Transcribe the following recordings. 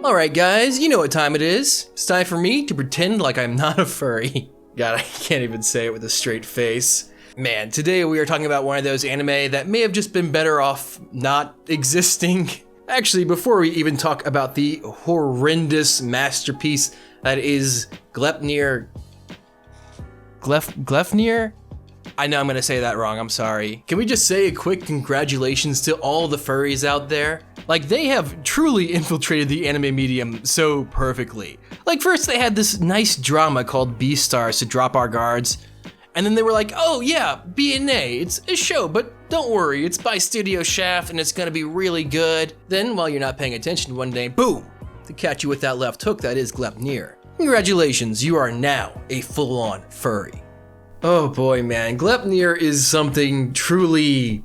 Alright guys, you know what time it is. It's time for me to pretend like I'm not a furry. God, I can't even say it with a straight face. Man, today we are talking about one of those anime that may have just been better off not existing. Actually, before we even talk about the horrendous masterpiece that is Gleipnir... Gleipnir? I know I'm gonna say that wrong, I'm sorry. Can we just say a quick congratulations to all the furries out there? Like, they have truly infiltrated the anime medium so perfectly. Like, first they had this nice drama called Beastars to drop our guards, and then they were like, oh yeah, B&A, it's a show, but don't worry, it's by Studio Shaft and it's gonna be really good. Then, while you're not paying attention one day, boom, to catch you with that left hook that is Gleipnir. Congratulations, you are now a full-on furry. Oh boy, man, Gleipnir is something truly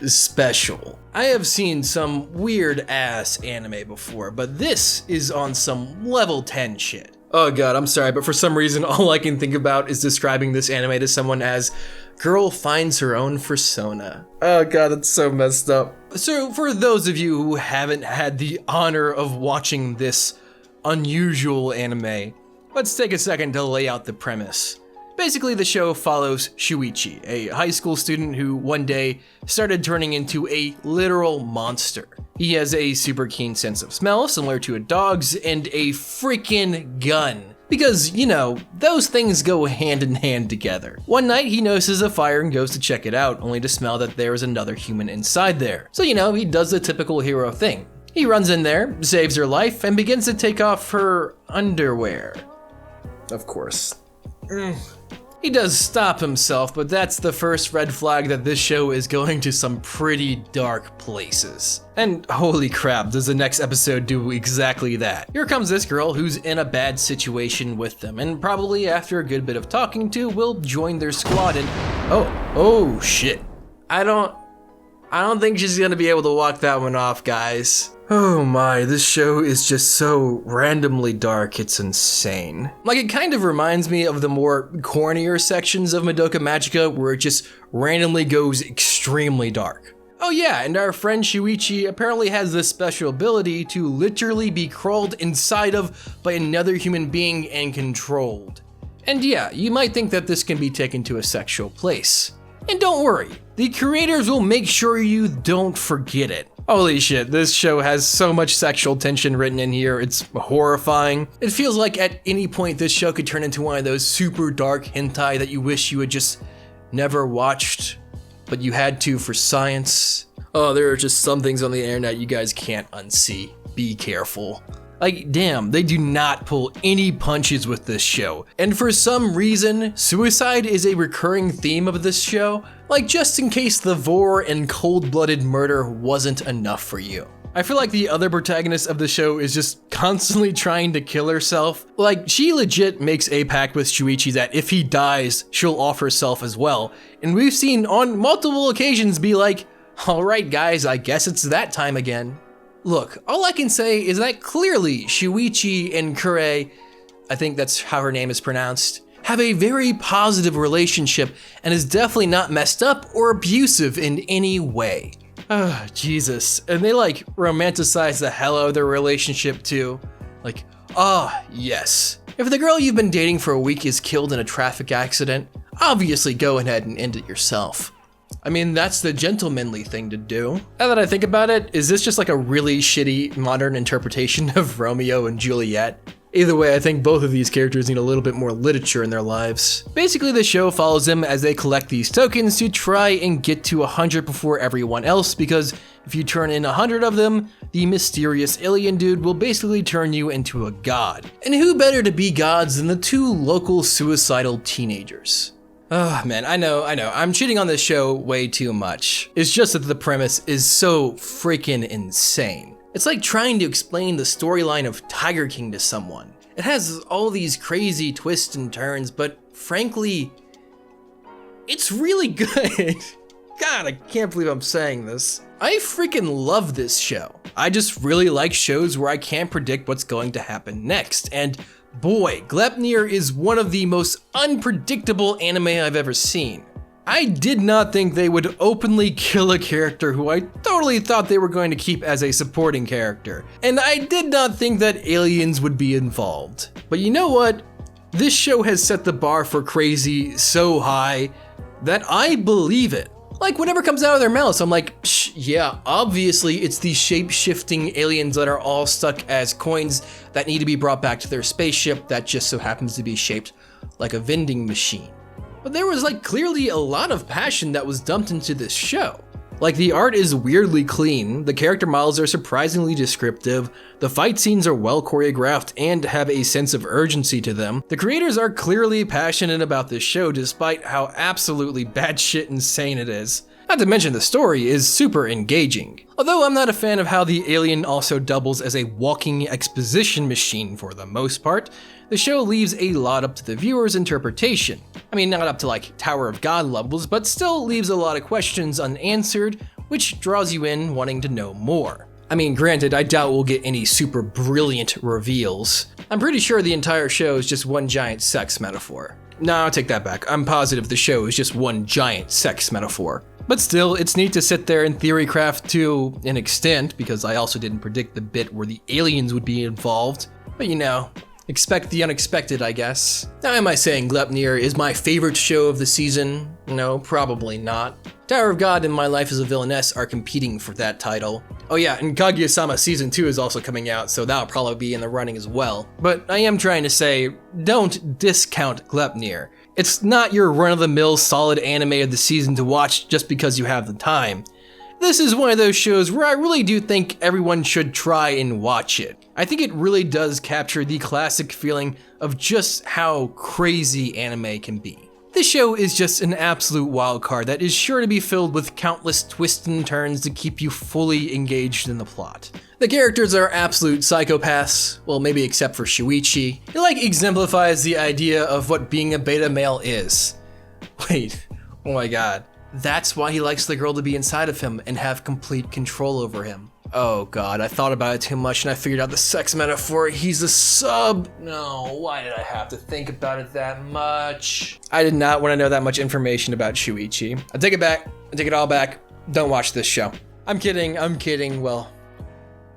special. I have seen some weird ass anime before, but this is on some level 10 shit. Oh god, I'm sorry, but for some reason all I can think about is describing this anime to someone as girl finds her own persona. Oh god, that's so messed up. So for those of you who haven't had the honor of watching this unusual anime, let's take a second to lay out the premise. Basically, the show follows Shuichi, a high school student who one day started turning into a literal monster. He has a super keen sense of smell, similar to a dog's, and a freaking gun. Because, you know, those things go hand in hand together. One night, he notices a fire and goes to check it out, only to smell that there is another human inside there. So, you know, he does the typical hero thing. He runs in there, saves her life, and begins to take off her underwear. Of course. He does stop himself, but that's the first red flag that this show is going to some pretty dark places. And holy crap, does the next episode do exactly that. Here comes this girl who's in a bad situation with them, and probably after a good bit of talking to, will join their squad and oh shit. I don't think she's gonna be able to walk that one off, guys. Oh my, this show is just so randomly dark, it's insane. Like, it kind of reminds me of the more cornier sections of Madoka Magica where it just randomly goes extremely dark. Oh yeah, and our friend Shuichi apparently has this special ability to literally be crawled inside of by another human being and controlled. And yeah, you might think that this can be taken to a sexual place. And don't worry, the creators will make sure you don't forget it. Holy shit, this show has so much sexual tension written in here, it's horrifying. It feels like at any point this show could turn into one of those super dark hentai that you wish you had just never watched, but you had to for science. Oh, there are just some things on the internet you guys can't unsee. Be careful. Like, damn, they do not pull any punches with this show. And for some reason, suicide is a recurring theme of this show. Like, just in case the vor and cold-blooded murder wasn't enough for you. I feel like the other protagonist of the show is just constantly trying to kill herself. Like, she legit makes a pact with Shuichi that if he dies, she'll off herself as well. And we've seen on multiple occasions be like, alright guys, I guess it's that time again. Look, all I can say is that clearly Shuichi and Kure, I think that's how her name is pronounced, have a very positive relationship and is definitely not messed up or abusive in any way. Oh, Jesus. And they like romanticize the hell out of their relationship too. Like, yes. If the girl you've been dating for a week is killed in a traffic accident, obviously go ahead and end it yourself. I mean, that's the gentlemanly thing to do. Now that I think about it, is this just like a really shitty modern interpretation of Romeo and Juliet? Either way, I think both of these characters need a little bit more literature in their lives. Basically, the show follows them as they collect these tokens to try and get to 100 before everyone else, because if you turn in 100 of them, the mysterious alien dude will basically turn you into a god. And who better to be gods than the two local suicidal teenagers? Oh man, I know, I'm cheating on this show way too much. It's just that the premise is so freaking insane. It's like trying to explain the storyline of Tiger King to someone. It has all these crazy twists and turns, but frankly, it's really good. God, I can't believe I'm saying this. I freaking love this show. I just really like shows where I can't predict what's going to happen next, and boy, Gleipnir is one of the most unpredictable anime I've ever seen. I did not think they would openly kill a character who I totally thought they were going to keep as a supporting character. And I did not think that aliens would be involved. But you know what? This show has set the bar for crazy so high that I believe it. Like, whatever comes out of their mouths, I'm like, yeah, obviously it's these shape-shifting aliens that are all stuck as coins that need to be brought back to their spaceship that just so happens to be shaped like a vending machine. But there was like clearly a lot of passion that was dumped into this show. Like, the art is weirdly clean, the character models are surprisingly descriptive, the fight scenes are well choreographed and have a sense of urgency to them. The creators are clearly passionate about this show despite how absolutely batshit insane it is. Not to mention the story is super engaging. Although I'm not a fan of how the alien also doubles as a walking exposition machine for the most part, the show leaves a lot up to the viewer's interpretation. I mean, not up to like Tower of God levels, but still leaves a lot of questions unanswered, which draws you in wanting to know more. I mean, granted, I doubt we'll get any super brilliant reveals. I'm pretty sure the entire show is just one giant sex metaphor. No, I'll take that back. I'm positive the show is just one giant sex metaphor. But still, it's neat to sit there and theorycraft to an extent, because I also didn't predict the bit where the aliens would be involved. But you know, expect the unexpected, I guess. Now, am I saying Gleipnir is my favorite show of the season? No, probably not. Tower of God and My Life as a Villainess are competing for that title. Oh yeah, and Kaguya-sama Season 2 is also coming out, so that'll probably be in the running as well. But I am trying to say, don't discount Gleipnir. It's not your run-of-the-mill solid anime of the season to watch just because you have the time. This is one of those shows where I really do think everyone should try and watch it. I think it really does capture the classic feeling of just how crazy anime can be. This show is just an absolute wild card that is sure to be filled with countless twists and turns to keep you fully engaged in the plot. The characters are absolute psychopaths, well, maybe except for Shuichi. It like exemplifies the idea of what being a beta male is. Wait, oh my god. That's why he likes the girl to be inside of him and have complete control over him. Oh god, I thought about it too much and I figured out the sex metaphor. He's a sub. No, why did I have to think about it that much? I did not want to know that much information about Shuichi. I take it back. I take it all back. Don't watch this show. I'm kidding. Well,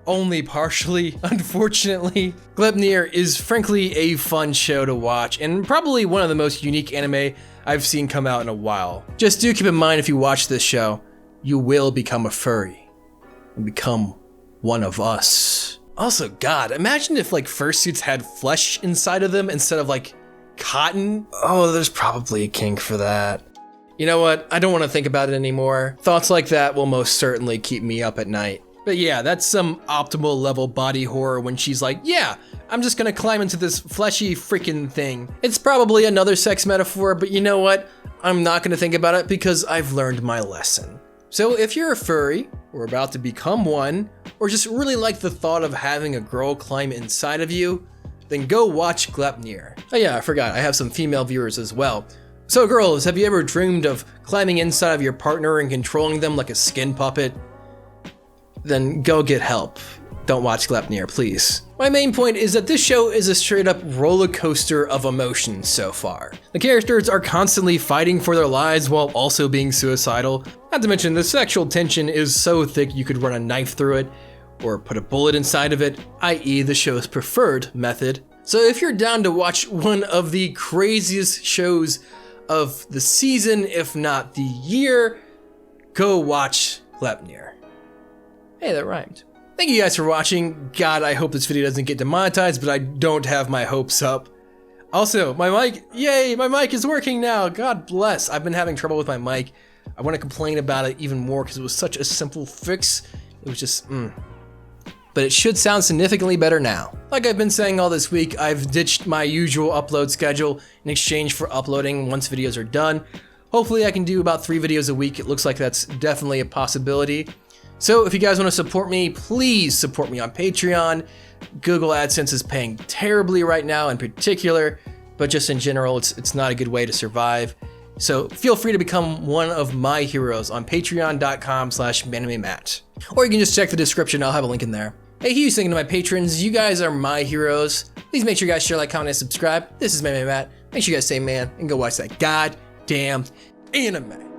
only partially, unfortunately. Gleipnir is frankly a fun show to watch and probably one of the most unique anime I've seen come out in a while. Just do keep in mind if you watch this show, you will become a furry and become one of us. Also, god, imagine if like fursuits had flesh inside of them instead of like cotton. Oh, there's probably a kink for that. You know what? I don't want to think about it anymore. Thoughts like that will most certainly keep me up at night. But yeah, that's some optimal level body horror when she's like, yeah, I'm just gonna climb into this fleshy freaking thing. It's probably another sex metaphor, but you know what? I'm not gonna think about it because I've learned my lesson. So if you're a furry, or about to become one, or just really like the thought of having a girl climb inside of you, then go watch Gleipnir. Oh yeah, I forgot, I have some female viewers as well. So girls, have you ever dreamed of climbing inside of your partner and controlling them like a skin puppet? Then go get help. Don't watch Gleipnir, please. My main point is that this show is a straight up roller coaster of emotions so far. The characters are constantly fighting for their lives while also being suicidal. Not to mention the sexual tension is so thick you could run a knife through it or put a bullet inside of it, i.e. the show's preferred method. So if you're down to watch one of the craziest shows of the season, if not the year, go watch Gleipnir. Hey, that rhymed. Thank you guys for watching. God, I hope this video doesn't get demonetized, but I don't have my hopes up. Also, my mic, yay, my mic is working now. God bless. I've been having trouble with my mic. I want to complain about it even more because it was such a simple fix. It was just, But it should sound significantly better now. Like I've been saying all this week, I've ditched my usual upload schedule in exchange for uploading once videos are done. Hopefully I can do about 3 videos a week. It looks like that's definitely a possibility. So if you guys want to support me, please support me on Patreon. Google AdSense is paying terribly right now in particular, but just in general, it's not a good way to survive. So feel free to become one of my heroes on patreon.com/ManimeMatt. Or you can just check the description, I'll have a link in there. Hey, huge thank you to my patrons, you guys are my heroes. Please make sure you guys share, like, comment, and subscribe. This is Manime Matt. Make sure you guys say man and go watch that goddamn anime.